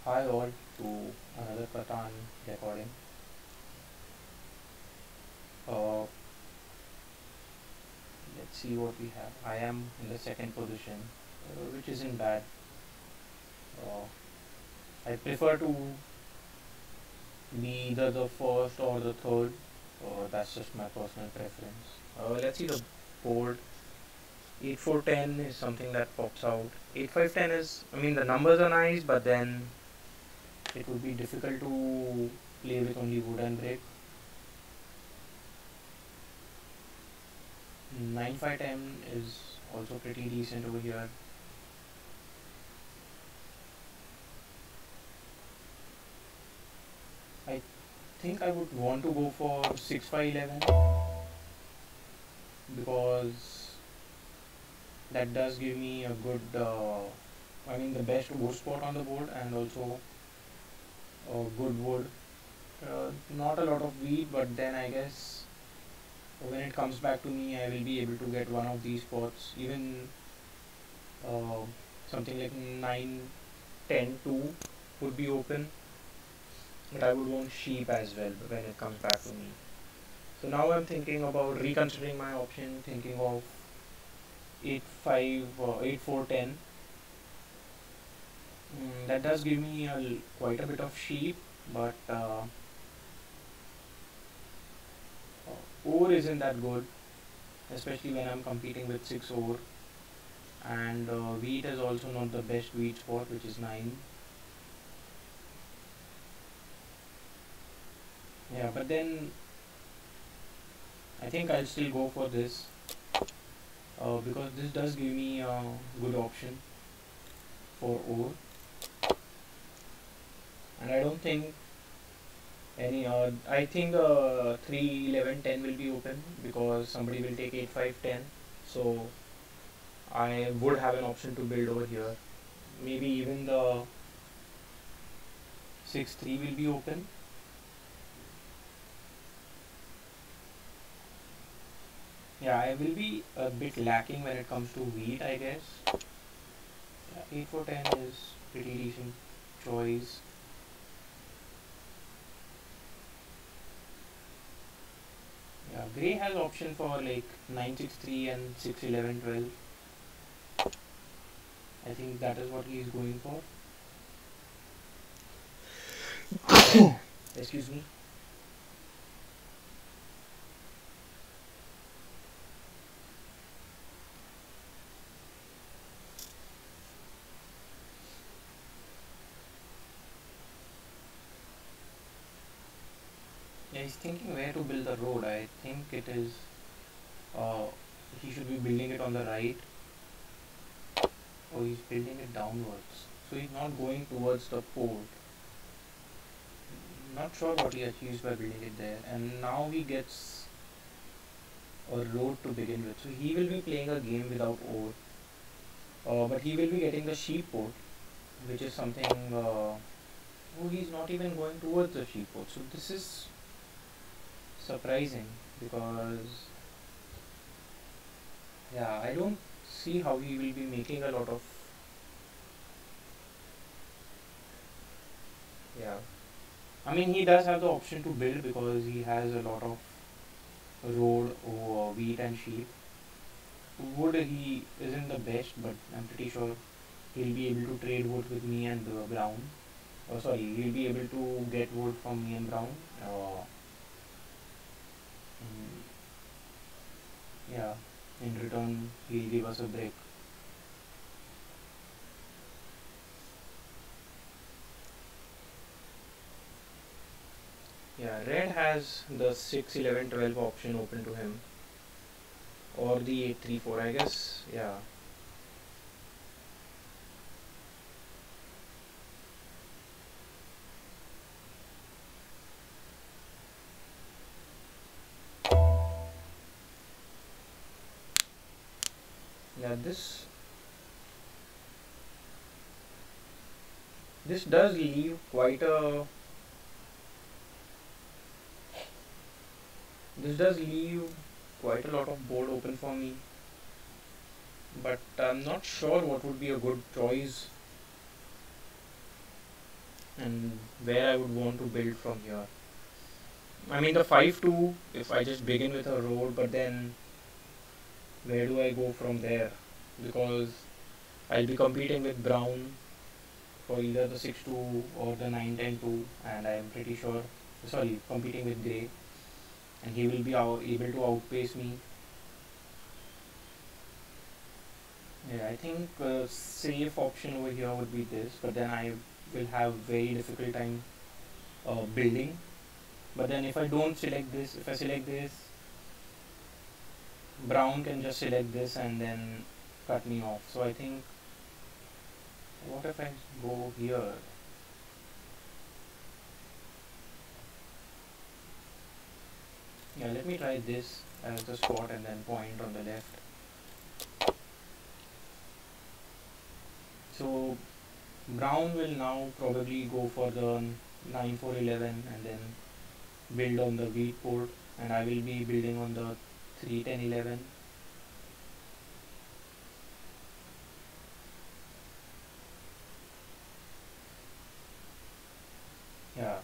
Hi all to another Catan recording. Uh, let's see what we have. I am in the second position, which isn't bad. Uh, I prefer to be either the first or the third. That's just my personal preference. Let's see the board. 8-4-10 is something that pops out. 8-5-10 is, I mean, the numbers are nice, but then it would be difficult to play with only wood and brick. 9-5-10 is also pretty decent over here. I think I would want to go for 6-5-11 because that does give me a good, I mean the best wood spot on the board and also good wood. Not a lot of wheat, but then I guess when it comes back to me, I will be able to get one of these spots. Even uh, something like 9-10-2 would be open, but I would want sheep as well when it comes back to me. So now I'm thinking about reconsidering my option, thinking of 8-5 or 8-4-10. That does give me quite a bit of sheep, but ore isn't that good, especially when I'm competing with 6 ore. And wheat is also not the best wheat spot, which is 9. Yeah, but then I think I'll still go for this because this does give me a good option for ore, and I don't think any I think 3-11-10 will be open because somebody will take 8-5-10, so I would have an option to build over here. Maybe even the 6-3 will be open. Yeah, I will be a bit lacking when it comes to wheat, I guess. Yeah, 8-4-10 is pretty decent choice. Yeah, Gray has option for like 9-6-3 and 6-11-12. I think that is what he is going for. Excuse me. Yeah, he's thinking where to build the road. I think it is. Uh, he should be building it on the right. Oh, he's building it downwards. So he's not going towards the port. Not sure what he achieves by building it there. And now he gets a road to begin with. So he will be playing a game without ore. But he will be getting the sheep port, which is something. Oh, he's not even going towards the sheep port. So this is surprising because yeah, I don't see how he will be making a lot of yeah. I mean, he does have the option to build because he has a lot of road or wheat and sheep. Wood he isn't the best, but I'm pretty sure he'll be able to trade wood with me and Brown. Oh, sorry, he'll be able to get wood from me and Brown. Uh, mm, yeah, in return he'll give us a brick. Yeah, red has the 6-11-12 option open to him, or the 8-3-4, I guess. Yeah, yeah. This does leave quite a. This does leave quite a lot of board open for me, but I'm not sure what would be a good choice. and where I would want to build from here. I mean the 5-2, if I just begin with a road, but then where do I go from there? Because I'll be competing with Brown for either the 6-2 or the 9-10-2, and I'm pretty sure, sorry, competing with Gray, and he will be able to outpace me. Yeah, I think a safe option over here would be this, but then I will have very difficult time building. But then if I don't select this, if I select this, Brown can just select this and then cut me off. So I think, what if I go here? Yeah, let me try this as the spot and then point on the left. So Brown will now probably go for the 9-4-11 and then build on the wheat port, and I will be building on the 3-10-11. Yeah,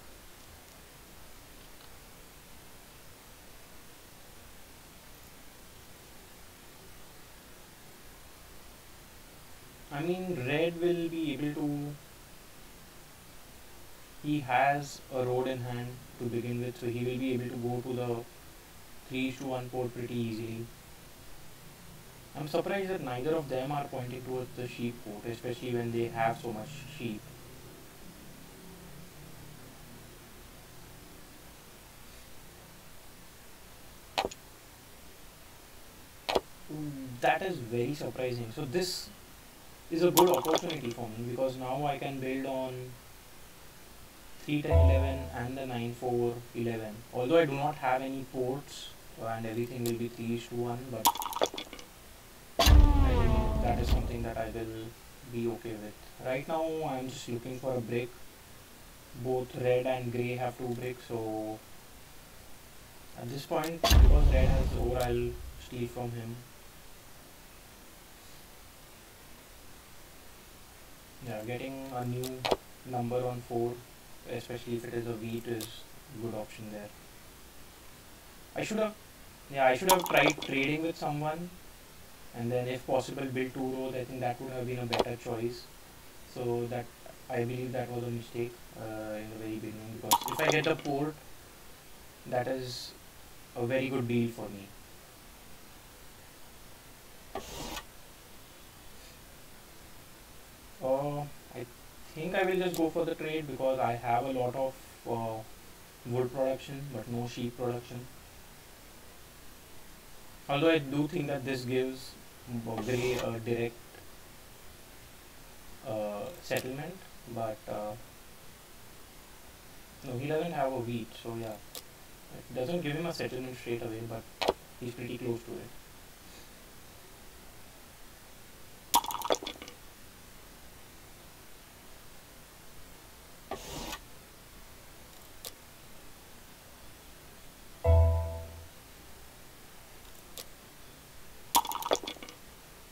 I mean red will be able to, he has a road in hand to begin with, so he will be able to go to the 3-1 port pretty easily. I'm surprised that neither of them are pointing towards the sheep port, especially when they have so much sheep. That is very surprising. So this is a good opportunity for me because now I can build on 3-10-11 and the 9-4-11. Although I do not have any ports and everything will be 3-1, but I think that is something that I will be okay with. Right now I'm just looking for a brick. Both red and grey have 2 bricks, so at this point, because red has ore, I'll steal from him. Yeah, getting a new number on 4, especially if it is a wheat, is a good option there. I should have, yeah, I should have tried trading with someone and then if possible build 2 rows. I think that would have been a better choice. So that, I believe that was a mistake in the very beginning, because if I get a port, that is a very good deal for me. I think I will just go for the trade because I have a lot of wood production but no sheep production. Although I do think that this gives Gray a direct settlement, but no, he doesn't have a wheat, so yeah, it doesn't give him a settlement straight away, but he's pretty close to it.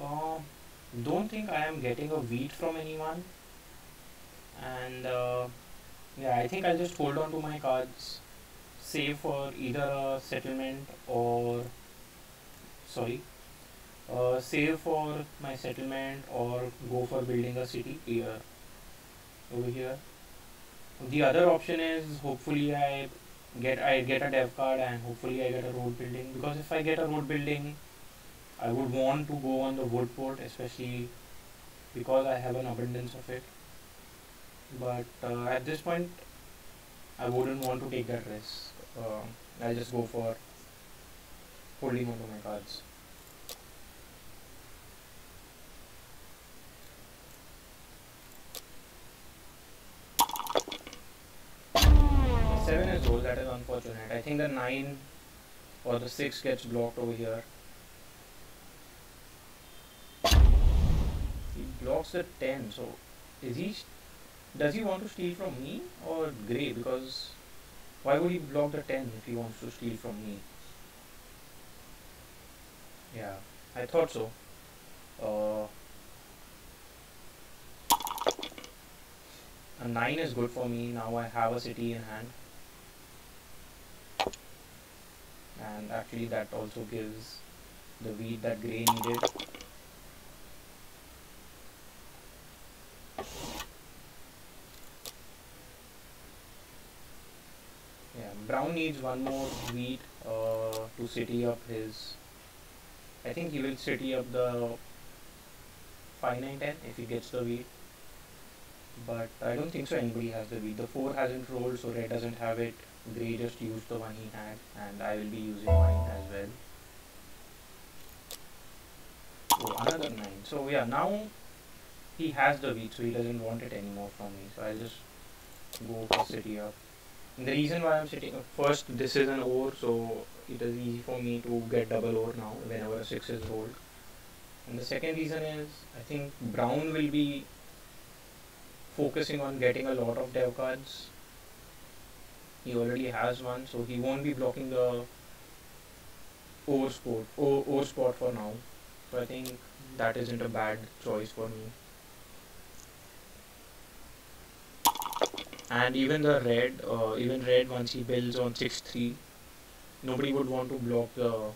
Uh, don't think I am getting a wheat from anyone, and yeah, I think I'll just hold on to my cards, save for either a settlement or, sorry, save for my settlement or go for building a city here, over here. The other option is hopefully I get a dev card and hopefully I get a road building, because if I get a road building I would want to go on the wood port, especially because I have an abundance of it. But at this point I wouldn't want to take that risk. I'll just go for holding onto my cards. The 7 is rolled, that is unfortunate. I think the 9 or the 6 gets blocked over here. He blocks the 10, so is he, does he want to steal from me or Grey? Because why would he block the 10 if he wants to steal from me? Yeah, I thought so. Uh, A 9 is good for me. Now I have a city in hand, and actually that also gives the wheat that grey needed. Yeah, brown needs one more wheat to city up his. I think he will city up the 5, 9, 10 if he gets the wheat. But I don't think so anybody has the wheat. The 4 hasn't rolled, so red doesn't have it. Grey just used the one he had, and I will be using mine as well. Oh, another 9. So yeah, now he has the wheat, so he doesn't want it anymore from me. So I'll just go for city up. And the reason why I'm sitting up first, this is an ore, so it is easy for me to get double ore now whenever a 6 is rolled. And the second reason is I think brown will be focusing on getting a lot of dev cards. He already has one, so he won't be blocking the ore spot for now. So I think that isn't a bad choice for me. And even red once he builds on 6-3, nobody would want to block the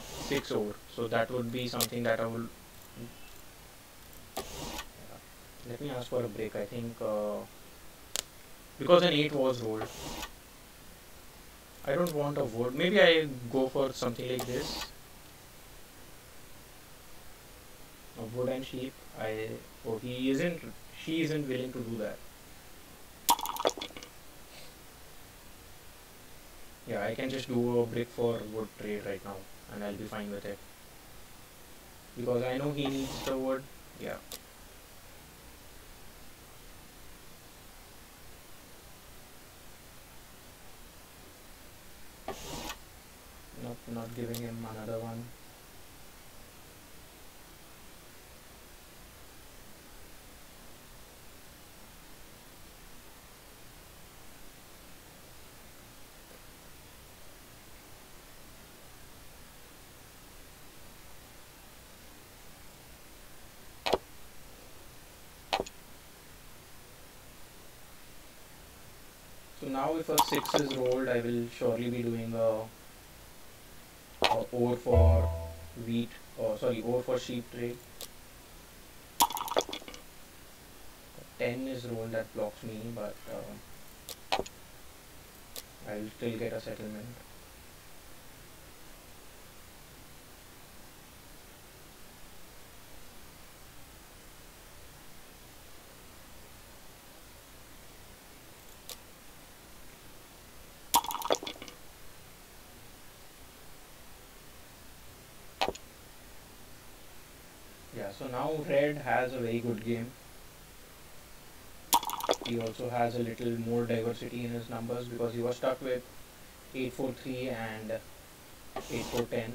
6 ore. So that would be something that I will. Let me ask for a break. I think because an 8 was rolled, I don't want a wood. Maybe I go for something like this. A wood and sheep. Oh, she isn't willing to do that. Yeah, I can just do a brick for wood trade right now, and I'll be fine with it. Because I know he needs the wood. Yeah. Not giving him another one. So now if a 6 is rolled, I will surely be doing a ore for wheat, or sorry, ore for sheep trade. 10 is rolled, that blocks me, but I'll still get a settlement. Yeah, so now red has a very good game. He also has a little more diversity in his numbers because he was stuck with 8-4-3 and 8-4-10.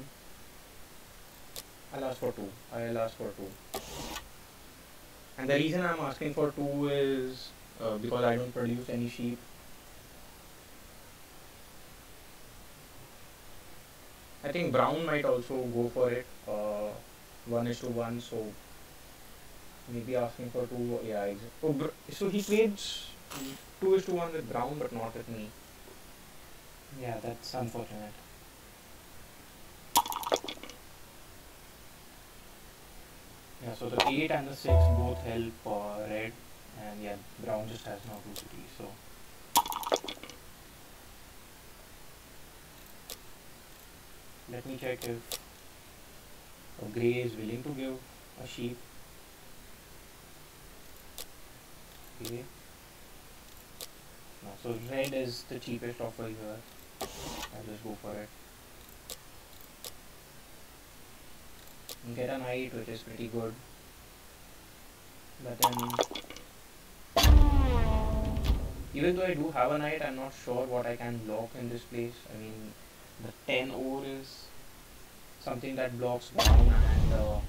I'll ask for 2. I'll ask for 2. And the reason I'm asking for 2 is because I don't produce any sheep. I think brown might also go for it. 1:1, so maybe asking for 2. Yeah, exactly. Oh, so he trades 2:1 with brown, but not with me. Yeah, that's unfortunate. Yeah, so the 8 and the 6 both help red, and yeah, brown just has no 2 cities. So let me check if grey is willing to give a sheep. Okay. No, so red is the cheapest offer here. I'll just go for it. And get a knight, which is pretty good. But then, even though I do have a knight, I'm not sure what I can block in this place. I mean, the 10 ore is something that blocks brown and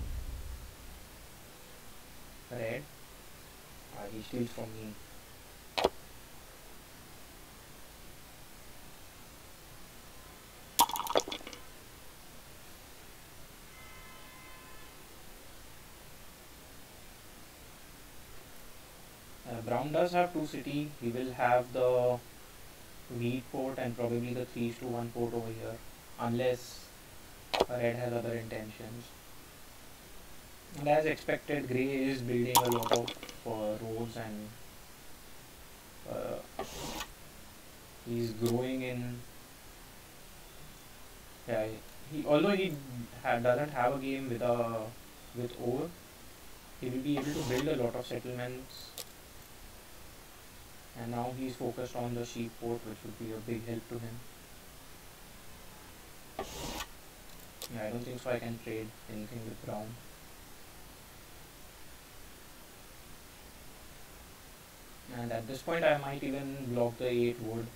red. He steals from me. Brown does have 2 city. He will have the wheat port and probably the 3:1 port over here, unless red has other intentions. And as expected, Grey is building a lot of roads, and uh, he's growing in. Yeah, although he doesn't have a game with ore, he will be able to build a lot of settlements. And now he's focused on the sheep port, which would be a big help to him. Yeah, I don't think so I can trade anything with Brown. And at this point I might even block the 8 wood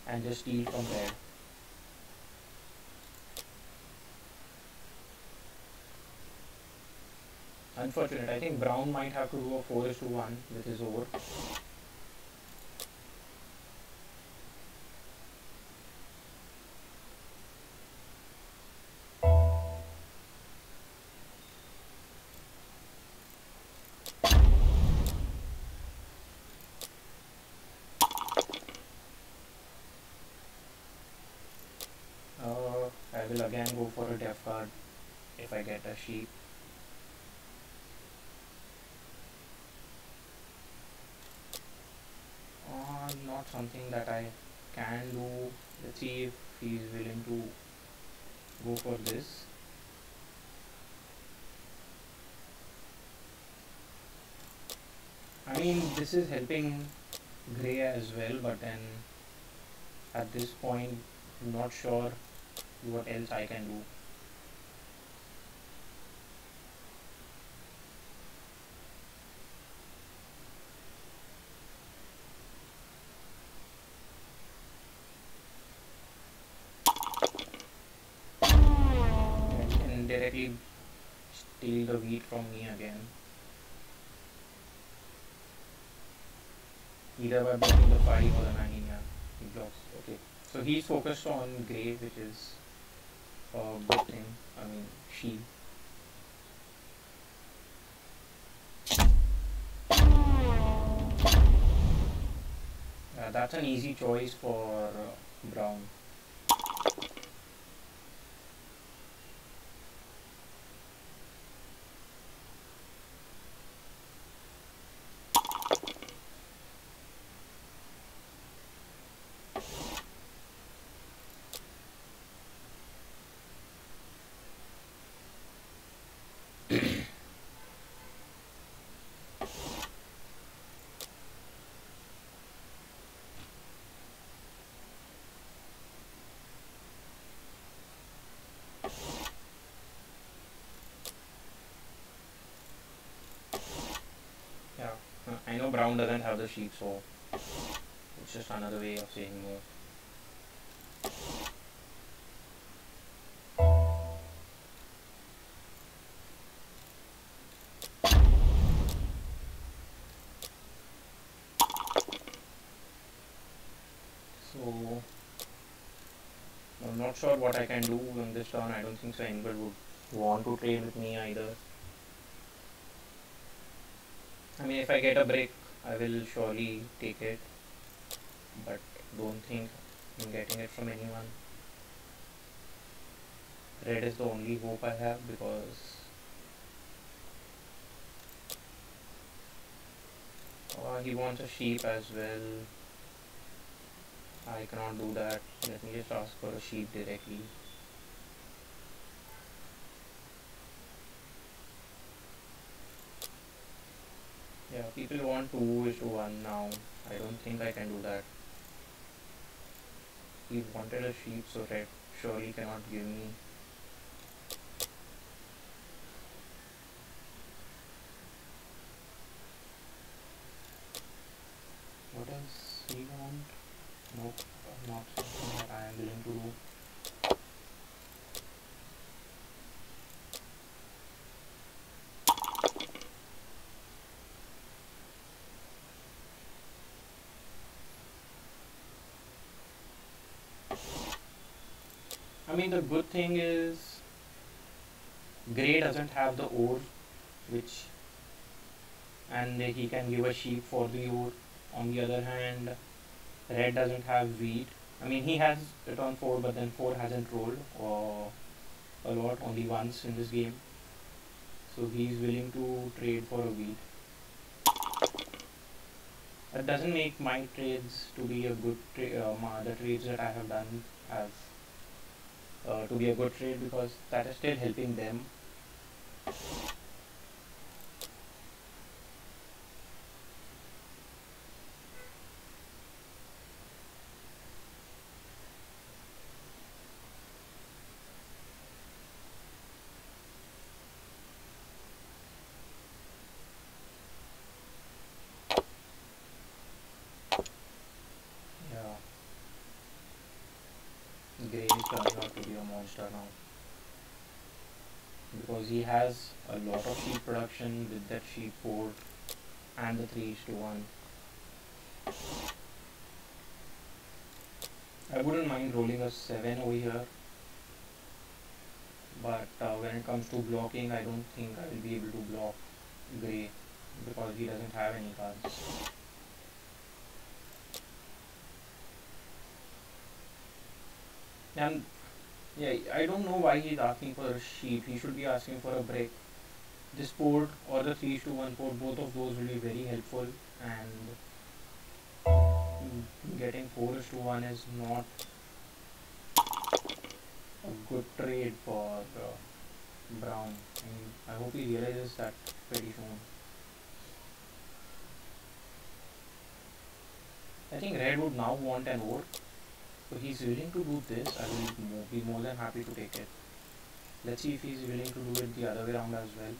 and just steal from red. Unfortunate. I think Brown might have to do a 4:1 with his ore. I will again go for a def card if I get a sheep. Not something that I can do. Let's see if he's willing to go for this. I mean, this is helping Grey as well, but then at this point, I'm not sure what else I can do. And can directly steal the wheat from me again. Either by blocking the 5 or the 9, yeah, he blocks. Okay, so he's focused on Grey, which is a good thing. I mean, she. That's an easy choice for Brown. Yeah, I know Brown doesn't have the sheep, so it's just another way of saying no. So I'm not sure what I can do on this turn. I don't think so anybody would want to trade with me either. I mean, if I get a break, I will surely take it, but don't think I'm getting it from anyone. Red is the only hope I have, because he wants a sheep as well. I cannot do that. Let me just ask for a sheep directly. Yeah, people want 2:1 now. I don't think I can do that. He wanted a sheep, so red surely cannot give me. What does he want? Nope, not something that I am willing to do. I mean, the good thing is Grey doesn't have the ore, which and he can give a sheep for the wood. On the other hand, red doesn't have wheat. I mean, he has it on 4, but then 4 hasn't rolled a lot, only once in this game. So he's willing to trade for a wheat. That doesn't make my trades to be a good the trades that I have done as to be a good trade, because that is still helping them. Yeah, Gray is turning out to be a monster now, because he has a lot of sheep production with that sheep port and the 3:1. I wouldn't mind rolling a 7 over here, but when it comes to blocking, I don't think I will be able to block Grey, because he doesn't have any cards. And yeah, I don't know why he's asking for a sheep. He should be asking for a brick. This port or the 3:1 port, both of those will be very helpful, and getting 4:1 is not a good trade for Brown. I hope he realizes that pretty soon. I think Red would now want an ore, so he's willing to do this. I will be more than happy to take it. Let's see if he's willing to do it the other way around as well.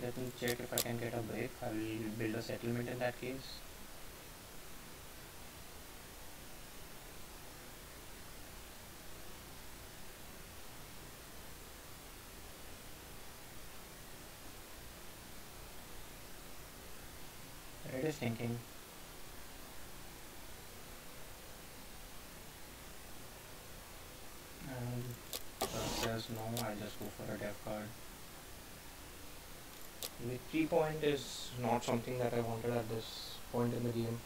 Let me check if I can get a break. I will build a settlement in that case. Red is thinking. And says no, I just go for a dev card. Victory point is not something that I wanted at this point in the game.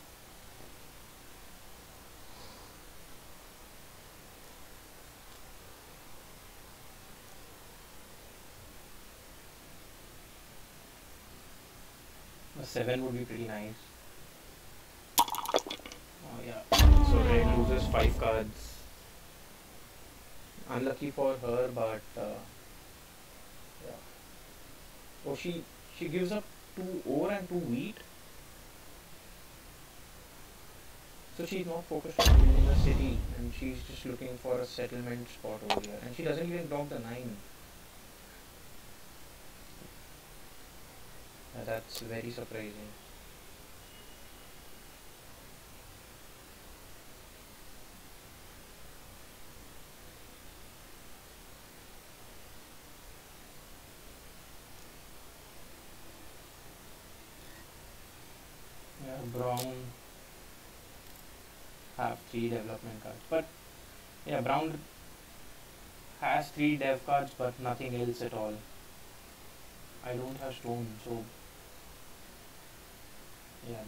A 7 would be pretty nice. Oh yeah. So Red loses 5 cards. Unlucky for her, but yeah. Oh, she gives up 2 ore and 2 wheat. So she's not focused on building a city, and she's just looking for a settlement spot over here. And she doesn't even block the 9. That's very surprising. Yeah, Brown have 3 development cards, but yeah, Brown has 3 dev cards, but nothing else at all. I don't have stone, so yeah.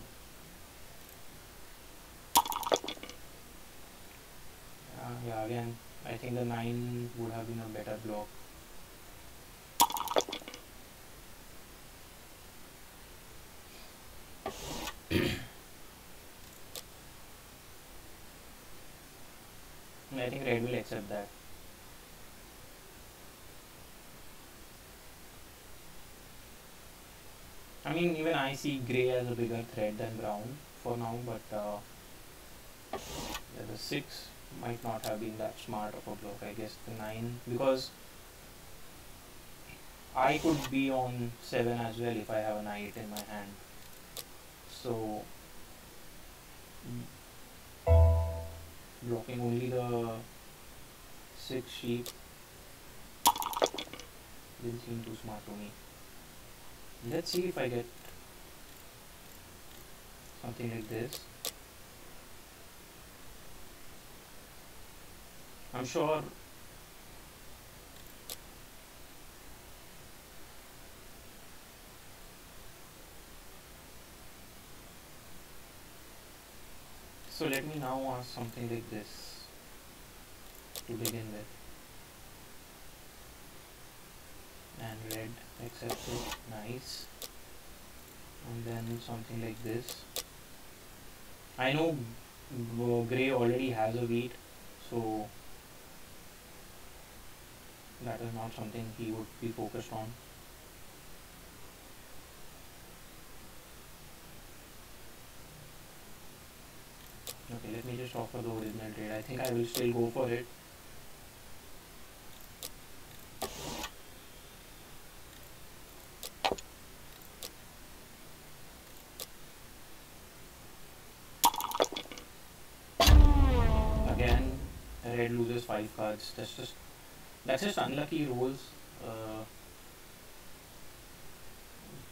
Yeah, again, I think the 9 would have been a better block. I think Red will accept that. I mean, even I see Grey as a bigger threat than Brown for now, but yeah, the 6 might not have been that smart of a block. I guess the 9, because I could be on 7 as well if I have a knight in my hand. So blocking only the 6 sheep didn't seem too smart to me. Let's see if I get something like this. I'm sure So let me now ask something like this to begin with. And red accepts it, nice. And then something like this. I know grey already has a wheat, so that is not something he would be focused on. Okay, let me just offer the original trade. I think I will still go for it. Again, red loses 5 cards. That's just unlucky rolls. Uh,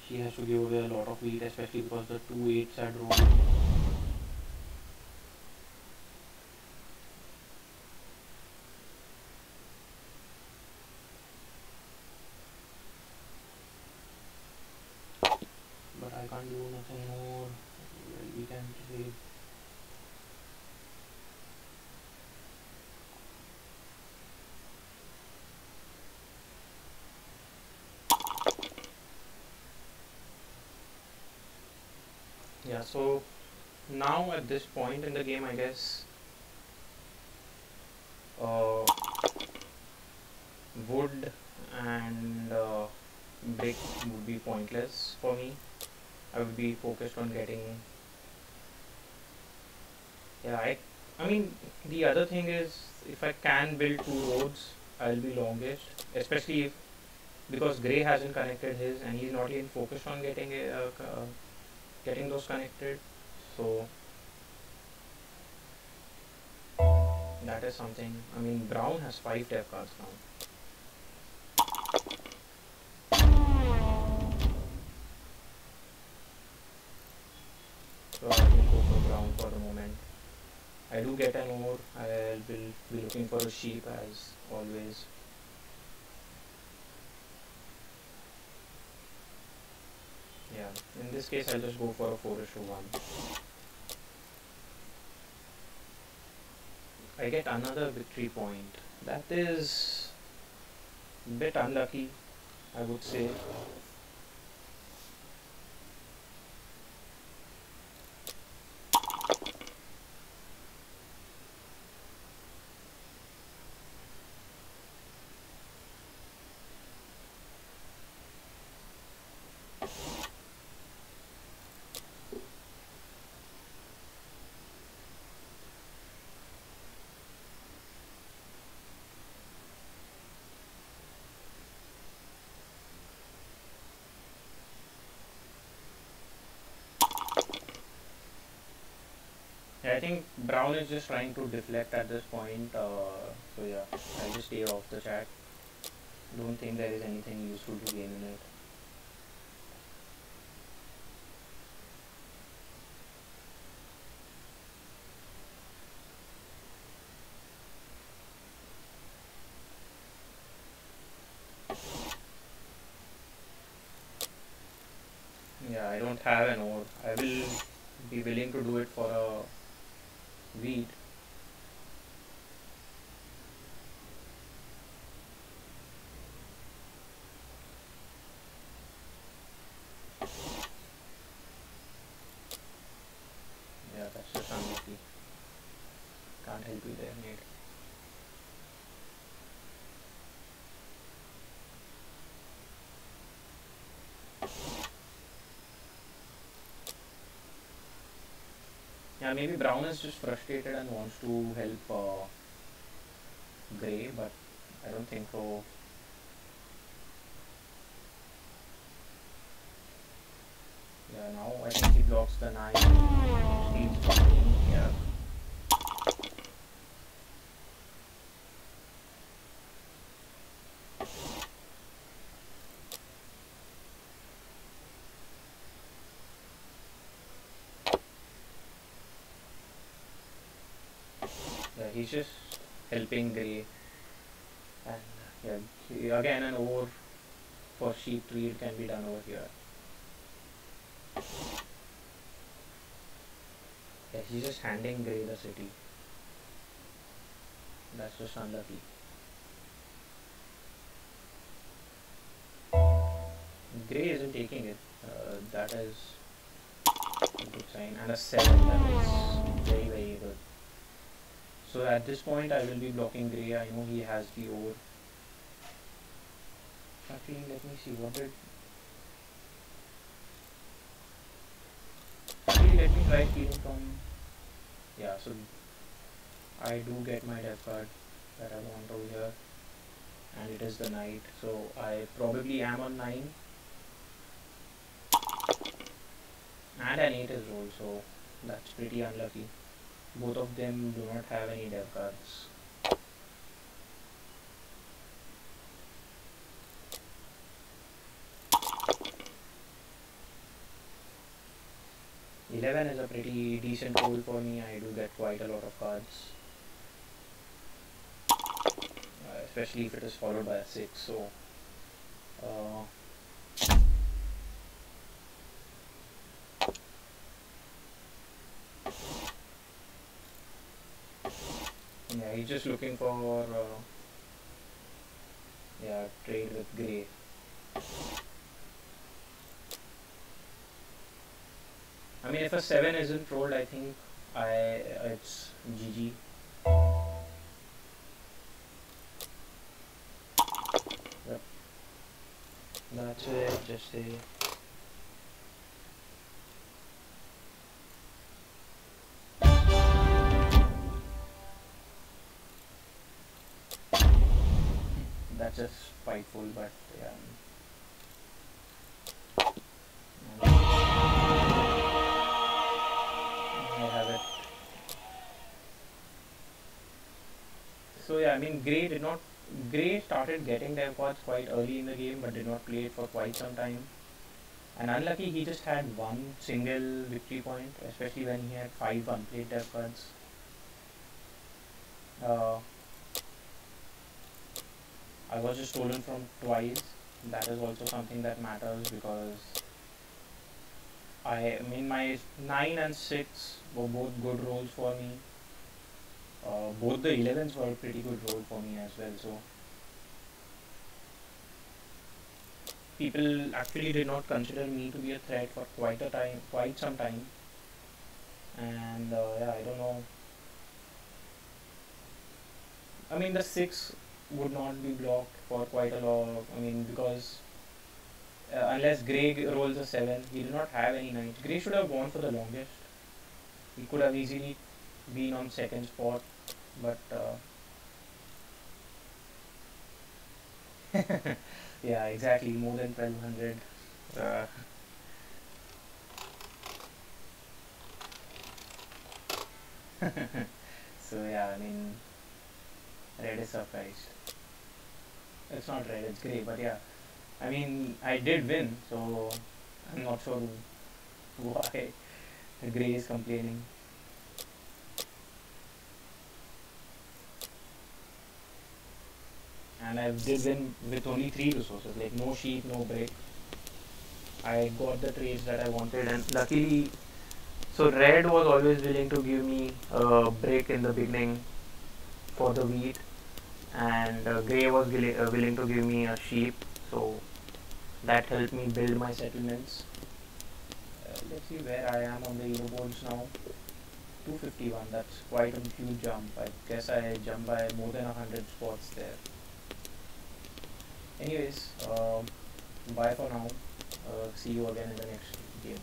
she has to give away a lot of wheat, especially because the 2 8s had rolled. But I can't do nothing more. Well, we can trade. Yeah, so now at this point in the game, I guess uh, wood and brick would be pointless for me. I would be focused on getting. Yeah, I mean, the other thing is, if I can build 2 roads, I'll be longest, especially if, because Gray hasn't connected his and he's not even focused on getting those connected. So that is something. I mean, Brown has 5 dev cards now. So I will go for Brown for the moment. I do get an ore. I will be looking for a sheep as always. Yeah, in this case I'll just go for a 4:1. I get another victory point. That is a bit unlucky, I would say. Yeah, I think Brown is just trying to deflect at this point. So yeah, I'll just stay off the chat. Don't think there is anything useful to gain in it. Yeah, I don't have an ore. I will be willing to do it for a wheat. Yeah, that's just unlucky. Can't help you there, mate. Yeah, maybe Brown is just frustrated and wants to help Grey, but I don't think so. Yeah, now I think he blocks the 9, steals from me. Yeah. Yeah, he's just helping Grey. And yeah, again an ore for sheep trade can be done over here. Yeah, he's just handing Grey the city. That's just unlucky. Grey isn't taking it. That is a good sign. And a 7, that is very, very good. So at this point I will be blocking Grey. I know he has the ore. Actually, let me see what did... Actually, let me try stealing from... Yeah, so I do get my death card that I want over here. And it is the knight. So I probably am on 9. And an 8 is rolled, so that's pretty unlucky. Both of them do not have any dev cards. $11 is a pretty decent roll for me. I do get quite a lot of cards, especially if it is followed by a 6. So yeah, he's just looking for yeah, trade with Grey. I mean, if a 7 isn't rolled, I think it's GG. Yep. That's it. Just a... That's just spiteful, but yeah. I have it. So yeah, I mean, Grey started getting dev cards quite early in the game, but did not play it for quite some time. And unlucky, he just had one single victory point, especially when he had 5 unplayed dev cards. I was just stolen from twice. That is also something that matters, because I mean, my 9 and 6 were both good rolls for me. Both the 11s were a pretty good roll for me as well. So people actually did not consider me to be a threat for quite some time. And yeah, I don't know. I mean, the 6 would not be blocked for quite a long. I mean, because unless Grey rolls a 7, he did not have any knights. Grey should have gone for the longest. He could have easily been on second spot, but yeah, exactly, more than 1200. So yeah, I mean, red is surprised. It's not red, it's Grey, but yeah, I mean, I did win, so I'm not sure why Grey is complaining. And I did win with only 3 resources, like no sheep, no break. I got the trades that I wanted, and luckily, so red was always willing to give me a break in the beginning for the wheat, and Grey was willing to give me a sheep, so that helped me build my settlements. Let's see where I am on the leaderboards now. 251, that's quite a huge jump. I guess I jumped by more than 100 spots there. Anyways, bye for now. See you again in the next game.